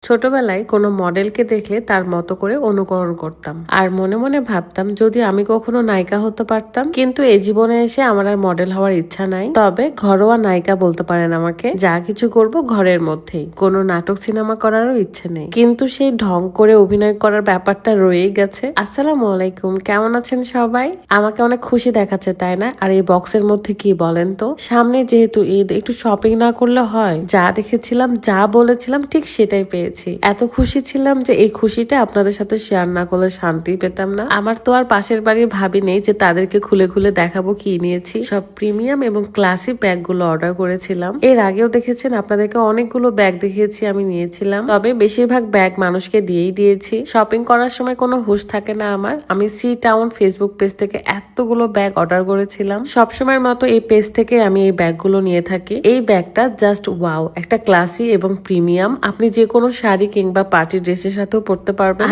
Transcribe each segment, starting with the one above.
ছোটবেলায় কোনো মডেলকে দেখলে তার মতো করে অনুকরণ করতাম আর মনে মনে ভাবতাম যদি আমি কখনো নায়িকা হতে পারতাম। কিন্তু এই জীবনে এসে আমার আর মডেল হওয়ার ইচ্ছা নাই, তবে ঘরোয়া নায়িকা বলতে পারেন আমাকে। যা কিছু করব ঘরের মধ্যেই, কোনো নাটক সিনেমা করারও ইচ্ছে নেই, কিন্তু সেই ঢং করে অভিনয় করার ব্যাপারটা রয়েই গেছে। আসসালামু আলাইকুম, কেমন আছেন সবাই? আমাকে অনেক খুশি দেখাচ্ছে তাই না? আর এই বক্সের মধ্যে কি বলেন তো? সামনে যেহেতু ঈদ, একটু শপিং না করলে হয়? যা দেখেছিলাম, যা বলেছিলাম ঠিক সেটাই পেয়েছি। এত খুশি ছিলাম যে এই খুশিটা আপনাদের সাথে শেয়ার না করলে শান্তি পেতাম না। আমার তো আর পাশের বাড়ির ভাবি নেই যে তাদেরকে খুলে খুলে দেখাবো কি নিয়েছি। সব প্রিমিয়াম এবং ক্লাসি ব্যাগ গুলো অর্ডার করেছিলাম। এর আগেও দেখেছেন, আপনাদেরকে অনেকগুলো ব্যাগ দেখিয়েছি আমি নিয়েছিলাম, তবে বেশিরভাগ ব্যাগ মানুষকে দিয়েই দিয়েছি। শপিং করার সময় কোনো হুঁশ থাকে না আমার। আমি সি টাউন ফেসবুক পেজ থেকে এতগুলো ব্যাগ অর্ডার করেছিলাম। সবসময়ের মতো এই পেজ থেকে আমি এই ব্যাগগুলো নিয়ে থাকি। এই ব্যাগটা জাস্ট ওয়াও, একটা ক্লাসি এবং প্রিমিয়াম। আপনি যে কোনো শাড়ি কিংবা পার্টি ড্রেসের সাথেও পরতে পারবেন,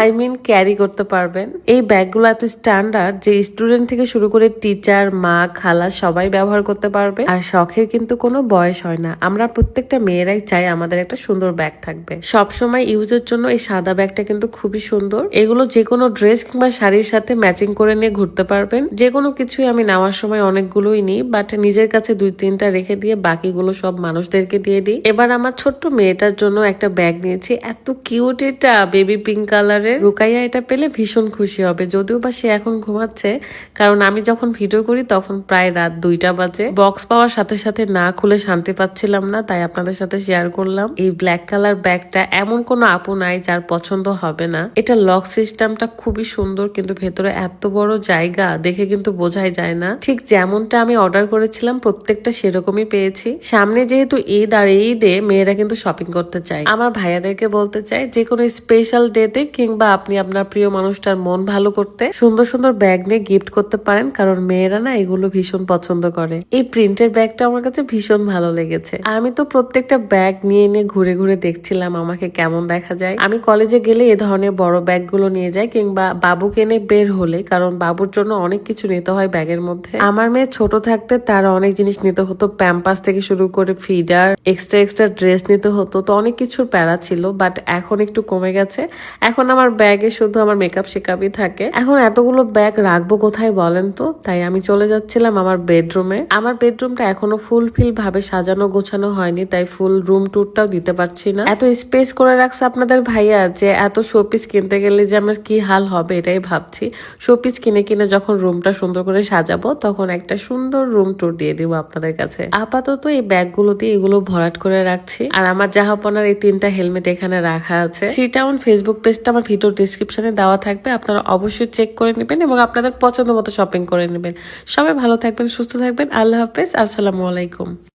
ক্যারি করতে পারবেন। এই ব্যাগগুলো এত স্ট্যান্ডার্ড যে স্টুডেন্ট থেকে শুরু করে টিচার, মা, খালা সবাই ব্যবহার করতে পারবে। আর শখের কিন্তু কোনো বয়স হয় না। আমরা প্রত্যেকটা মেয়েরাই চাই আমাদের একটা সুন্দর ব্যাগ থাকবে সবসময় ইউজের জন্য। এই সাদা ব্যাগটা কিন্তু খুবই সুন্দর। এগুলো যে কোনো ড্রেস কিংবা শাড়ির সাথে ম্যাচিং করে নিয়ে ঘুরতে পারবেন। যে কোনো কিছুই আমি নেওয়ার সময় অনেকগুলোই নিই, বাট নিজের কাছে 2-3টা রেখে দিয়ে বাকিগুলো সব মানুষদেরকে দিয়ে দিই। এবার আমার ছোট্ট মেয়েটার জন্য একটা ব্যাগ নিয়েছি। এত কিউট, এটা বেবি পিঙ্ক কালারের। রুকাইয়া এটা পেলে ভীষণ খুশি হবে, যদিও বা সে এখন ঘুমাচ্ছে, কারণ আমি যখন ভিডিও করি তখন প্রায় রাত 2টা বাজে। বক্স পাওয়ার সাথে সাথে না খুলে শান্তি পাচ্ছিলাম না, তাই আপনাদের সাথে শেয়ার করলাম। এই ব্ল্যাক কালার ব্যাগটা এমন কোনো আপু নাই যার পছন্দ হবে না। এটা লক সিস্টেমটা খুবই সুন্দর, কিন্তু ভেতরে এত বড় জায়গা দেখে কিন্তু বোঝাই যায় না। ঠিক যেমনটা আমি অর্ডার করেছিলাম প্রত্যেকটা সেরকমই পেয়েছি। সামনে যেহেতু ঈদ, আর ঈদে মেয়েরা কিন্তু শপিং করতে চায়। আমার ভাইয়াদেরকে বলতে চাই, যে কোনো স্পেশাল ডেতে কিংবা আপনি আপনার প্রিয় মানুষটার মন ভালো করতে সুন্দর সুন্দর ব্যাগ নিয়ে গিফট করতে পারেন, কারণ মেয়েরা না এগুলো ভীষণ পছন্দ করে। এই প্রিন্টের ব্যাগটা আমার কাছে ভীষণ ভালো লেগেছে। আমি তো প্রত্যেকটা ব্যাগ নিয়ে নিয়ে ঘুরে ঘুরে দেখছিলাম আমাকে কেমন দেখা যায়। আমি কলেজে গেলে এ ধরনের বড় ব্যাগ গুলো নিয়ে যাই, কিংবা বাবুকে এনে বের হলে, কারণ বাবুর জন্য অনেক কিছু নিতে হয় ব্যাগের মধ্যে। আমার মেয়ে ছোট থাকতে তার অনেক জিনিস নিতে হতো, প্যাম্পাস থেকে শুরু করে ফিডার, এক্সট্রা ড্রেস নিতে হতো, তো অনেক কিছুর প্যারা ছিল। বাট এখন একটু কমে গেছে। এখন আমার ব্যাগে শুধু আমার মেকআপ শেকআপই থাকে। এখন এতগুলো ব্যাগ রাখবো কোথায় বলেন তো? তাই আমি চলে যাচ্ছিলাম আমার বেডরুমে। আমার বেডরুমটা এখনো ফুলফিল ভাবে সাজানো গোছানো হয়নি, তাই ফুল রুম ট্যুরটাও দিতে পারছি না। এত স্পেস করে রাখছে আপনাদের ভাইয়া যে এত শোপিস কিনতে গেলে যে আমার কি হাল হবে এটাই ভাবছি। শোপিস কিনে কিনে যখন রুমটা সুন্দর করে সাজাবো, তখন একটা সুন্দর রুম ট্যুর দিয়ে দিব আপনাদের কাছে। আপাতত এই ব্যাগগুলো দিয়ে এগুলো ভরাট করে রাখছি। আর আমার জাহাপনার এই 3টা হেলমেট এখানে রাখা আছে। সি টাউন ফেসবুক পেজটা আমার ভিডিও ডিসক্রিপশনে দেওয়া থাকবে, আপনারা অবশ্যই চেক করে নেবেন এবং আপনাদের পছন্দ মতো শপিং করে নেবেন। সবাই ভালো থাকবেন, সুস্থ থাকবেন। আল্লাহ হাফেজ, আসসালামু আলাইকুম।